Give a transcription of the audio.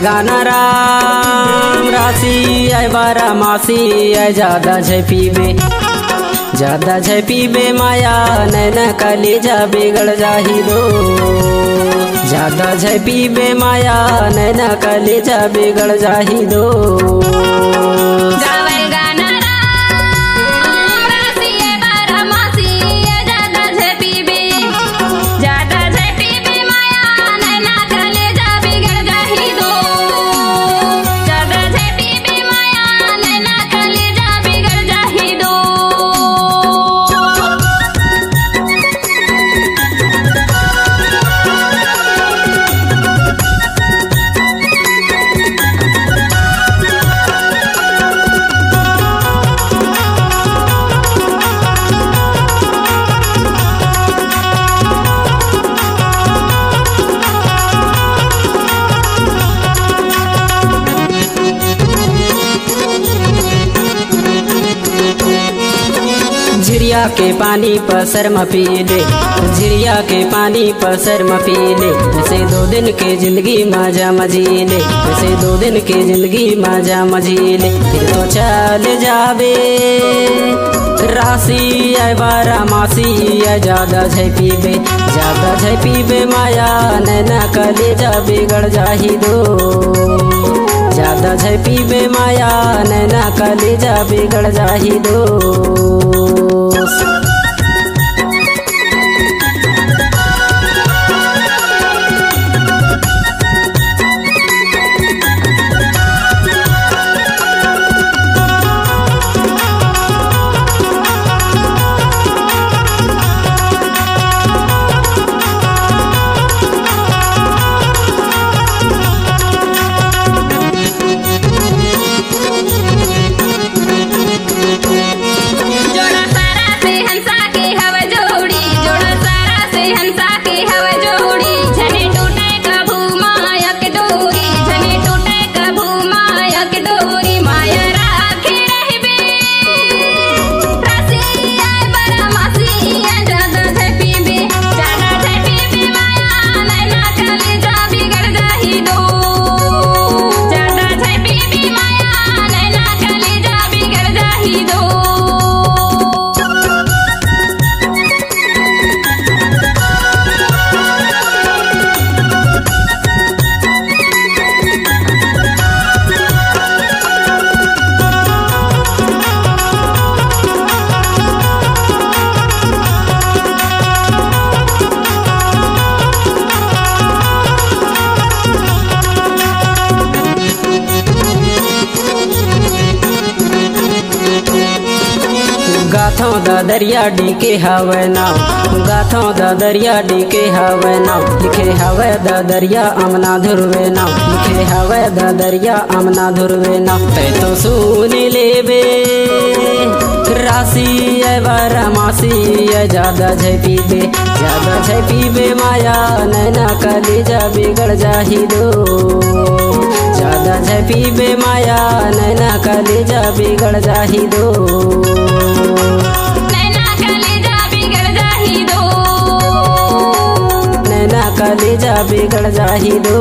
गाना राम राशि आय बारा मासी आय ज्यादा छै पीबे ज्यादा छै पीबे माया नैना कलेजा बिगड़ जाही दो ज्यादा छै पीबे माया नैना कलेजा बिगड़ जाही दो झिरिया के पानी पर शर्म पीले झिरिया के पानी पर शर्म पीले जैसे 2 दिन के जिंदगी मजा मजीले जैसे 2 दिन के जिंदगी मजा मजीले फिर तो चल जाबे राशि आय बारा मासी आय ज्यादा छै पीबे माया नैना कलेजा बिगड़ जाही दो ज्यादा छै पीबे माया नैना कलेजा बिगड़ जाही दो गाथों दा दरिया डीके हवे नाव गाथों दा दरिया डीके हवे नाव लिखे हवे दा दरिया अमना धुरवे नाव लिखे हवे दा दरिया अमना धुरवे नाव ते तो सुन लेबे राशि आय बारा मासी आय ज्यादा छै पीबे माया नैना कलेजा बिगड़ जाही दो ज्यादा छै पीबे माया नैना कलेजा बिगड़ जाही दो नैना कलेजा बिगड़ जाही दो